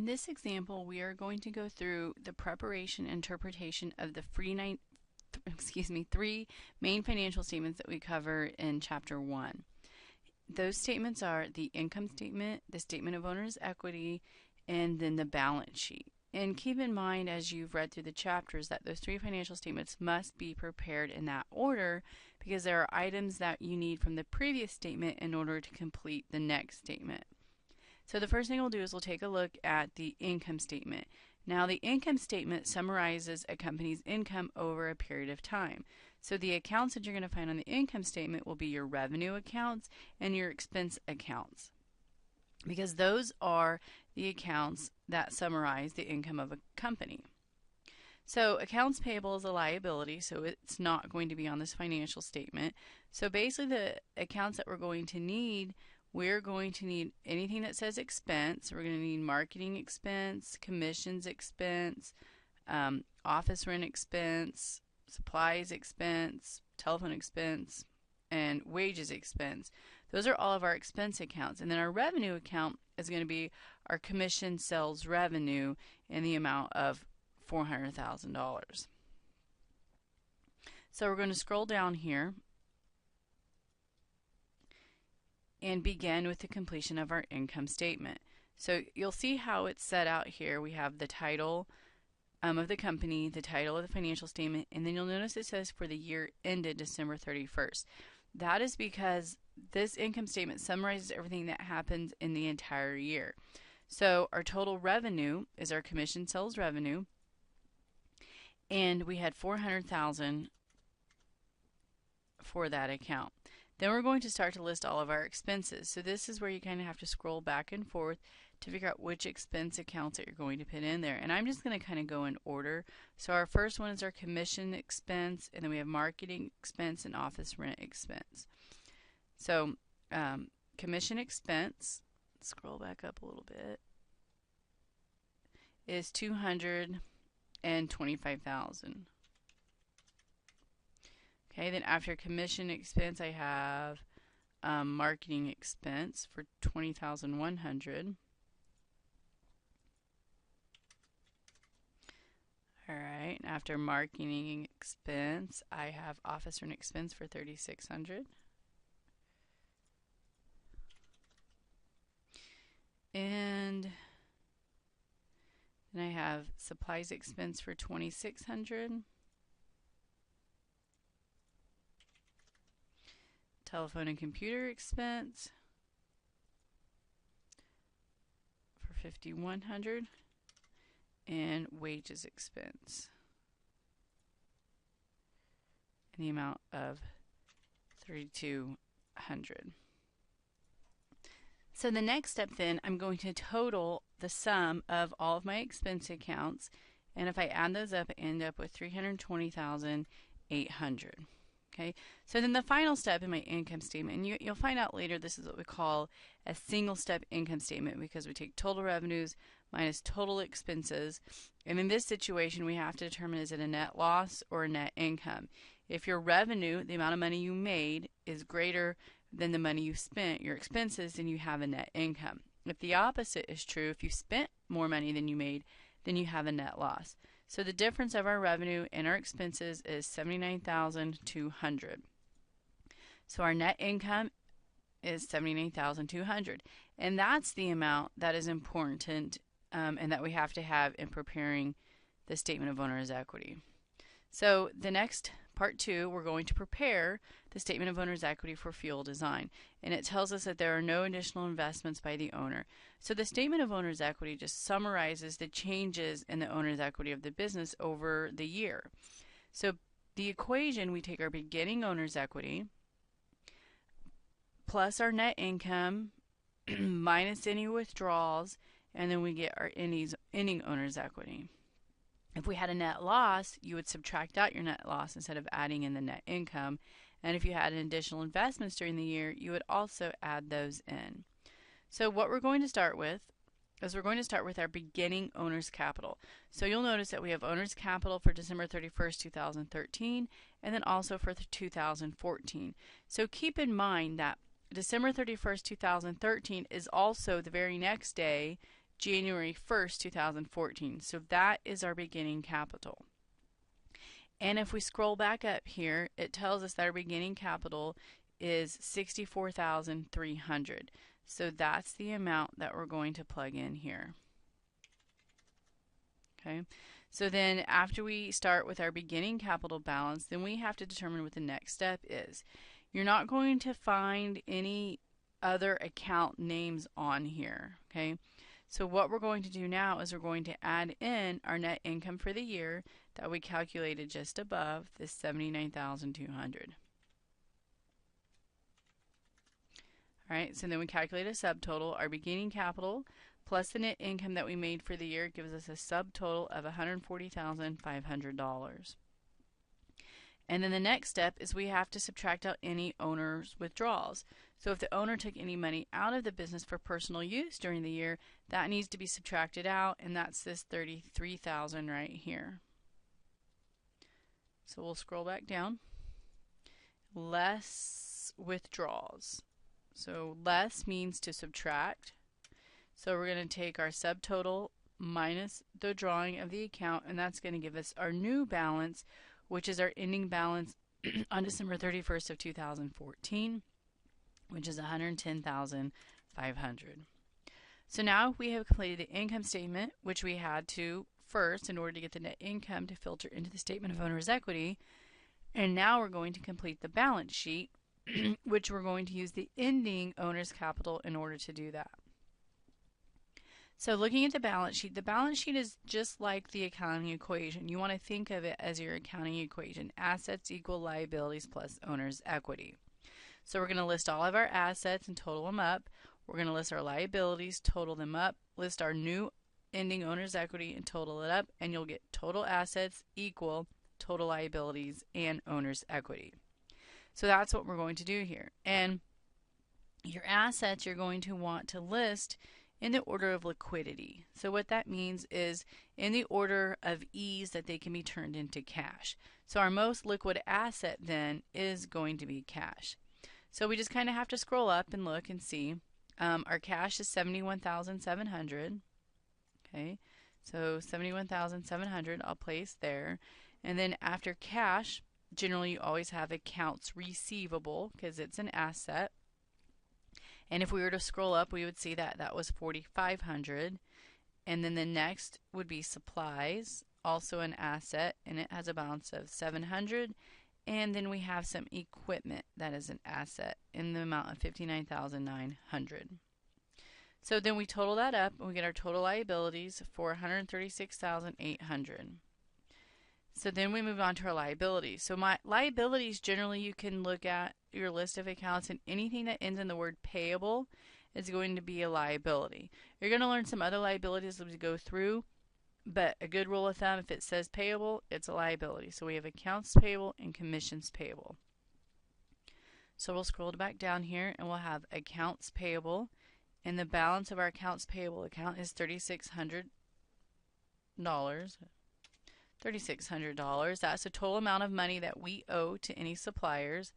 In this example, we are going to go through the preparation and interpretation of the three main financial statements that we cover in Chapter 1. Those statements are the income statement, the statement of owner's equity, and then the balance sheet. And keep in mind as you've read through the chapters that those three financial statements must be prepared in that order because there are items that you need from the previous statement in order to complete the next statement. So the first thing we'll do is we'll take a look at the income statement. Now the income statement summarizes a company's income over a period of time. So the accounts that you're going to find on the income statement will be your revenue accounts and your expense accounts, because those are the accounts that summarize the income of a company. So accounts payable is a liability, so it's not going to be on this financial statement. So basically the accounts that we're going to need anything that says expense. We're going to need marketing expense, commissions expense, office rent expense, supplies expense, telephone expense, and wages expense. Those are all of our expense accounts. And then our revenue account is going to be our commission sales revenue in the amount of $400,000. So we're going to scroll down here and begin with the completion of our income statement. So you'll see how it's set out here. We have the title of the company, the title of the financial statement, and then you'll notice it says for the year ended December 31st. That is because this income statement summarizes everything that happens in the entire year. So our total revenue is our commission sales revenue, and we had $400,000 for that account. Then we're going to start to list all of our expenses. So this is where you kind of have to scroll back and forth to figure out which expense accounts that you're going to put in there. And I'm just going to kind of go in order. So our first one is our commission expense, and then we have marketing expense and office rent expense. So commission expense, scroll back up a little bit, is $225,000. Okay, then after commission expense, I have marketing expense for $20,100. All right, after marketing expense, I have office rent expense for $3,600. And then I have supplies expense for $2,600. Telephone and computer expense for $5,100, and wages expense in the amount of $3,200. So the next step then, I'm going to total the sum of all of my expense accounts, and if I add those up, I end up with $320,800. Okay, so then the final step in my income statement, and you'll find out later this is what we call a single step income statement, because we take total revenues minus total expenses, and in this situation we have to determine is it a net loss or a net income. If your revenue, the amount of money you made, is greater than the money you spent, your expenses, then you have a net income. If the opposite is true, if you spent more money than you made, then you have a net loss. So the difference of our revenue and our expenses is $79,200. So our net income is $79,200, and that's the amount that is important and that we have to have in preparing the statement of owner's equity. So the next part 2, we're going to prepare the statement of owner's equity for fuel design, and it tells us that there are no additional investments by the owner. So the statement of owner's equity just summarizes the changes in the owner's equity of the business over the year. So the equation, we take our beginning owner's equity plus our net income minus any withdrawals, and then we get our ending owner's equity. If we had a net loss, you would subtract out your net loss instead of adding in the net income. And if you had additional investments during the year, you would also add those in. So what we're going to start with is we're going to start with our beginning owner's capital. So you'll notice that we have owner's capital for December 31st, 2013, and then also for 2014. So keep in mind that December 31st, 2013 is also the very next day January 1st, 2014. So that is our beginning capital. And if we scroll back up here, it tells us that our beginning capital is $64,300. So that's the amount that we're going to plug in here. Okay, so then after we start with our beginning capital balance, then we have to determine what the next step is. You're not going to find any other account names on here, okay? So what we're going to do now is we're going to add in our net income for the year that we calculated just above, this $79,200. All right, so then we calculate a subtotal. Our beginning capital plus the net income that we made for the year gives us a subtotal of $140,500. And then the next step is we have to subtract out any owner's withdrawals. So if the owner took any money out of the business for personal use during the year, that needs to be subtracted out, and that's this $33,000 right here. So we'll scroll back down. Less withdrawals. So less means to subtract. So we're going to take our subtotal minus the drawing of the account, and that's going to give us our new balance, which is our ending balance on December 31st of 2014, which is $110,500. So now we have completed the income statement, which we had to first in order to get the net income to filter into the statement of owner's equity. And now we're going to complete the balance sheet, which we're going to use the ending owner's capital in order to do that. So looking at the balance sheet is just like the accounting equation. You want to think of it as your accounting equation. Assets equal liabilities plus owner's equity. So we're going to list all of our assets and total them up. We're going to list our liabilities, total them up, list our new ending owner's equity and total it up, and you'll get total assets equal total liabilities and owner's equity. So that's what we're going to do here. And your assets you're going to want to list in the order of liquidity. So what that means is in the order of ease that they can be turned into cash. So our most liquid asset then is going to be cash. So we just kind of have to scroll up and look and see. Our cash is $71,700. Okay, so $71,700 I'll place there. And then after cash, generally you always have accounts receivable because it's an asset. And if we were to scroll up, we would see that that was $4,500. And then the next would be supplies, also an asset, and it has a balance of $700. And then we have some equipment that is an asset in the amount of $59,900. So then we total that up and we get our total liabilities for $136,800. So then we move on to our liabilities. So my liabilities, generally you can look at your list of accounts, and anything that ends in the word payable is going to be a liability. You're going to learn some other liabilities as we go through, but a good rule of thumb, if it says payable, it's a liability. So we have accounts payable and commissions payable. So we'll scroll back down here and we'll have accounts payable, and the balance of our accounts payable account is $3,600. $3,600. That's the total amount of money that we owe to any suppliers.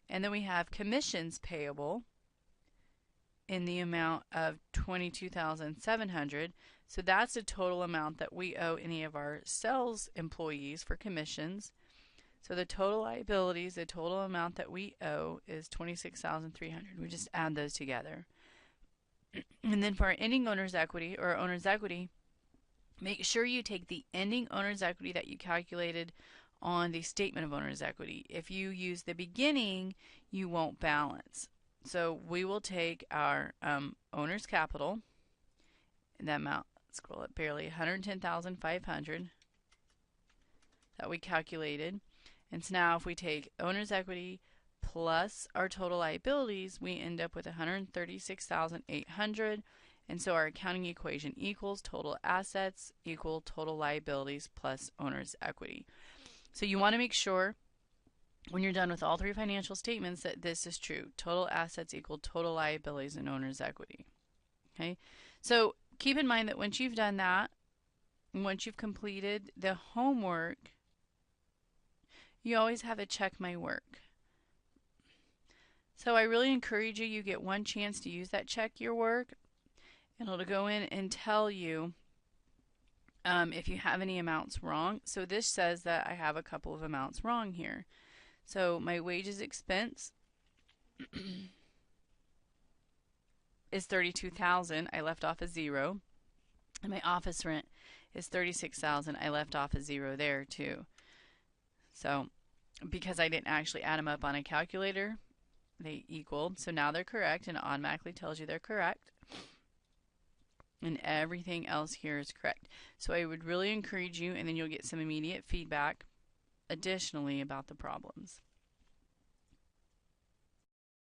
And then we have commissions payable in the amount of $22,700. So that's the total amount that we owe any of our sales employees for commissions. So the total liabilities, the total amount that we owe is $26,300. We just add those together. And then for our ending owner's equity or owner's equity, make sure you take the ending owner's equity that you calculated on the statement of owner's equity. If you use the beginning, you won't balance. So we will take our owner's capital, and that amount, scroll up barely, $110,500 that we calculated. And so now if we take owner's equity plus our total liabilities, we end up with $136,800. And so our accounting equation equals total assets equal total liabilities plus owner's equity. So you want to make sure when you're done with all three financial statements that this is true. Total assets equal total liabilities and owner's equity. Okay, so keep in mind that once you've done that, once you've completed the homework, you always have a check my work. So I really encourage you, you get one chance to use that check your work. And it'll go in and tell you if you have any amounts wrong. So this says that I have a couple of amounts wrong here. So my wages expense is $32,000. I left off a zero. And my office rent is $36,000. I left off a zero there too. So because I didn't actually add them up on a calculator, they equaled. So now they're correct, and it automatically tells you they're correct. And everything else here is correct. So I would really encourage you, and then you'll get some immediate feedback additionally about the problems.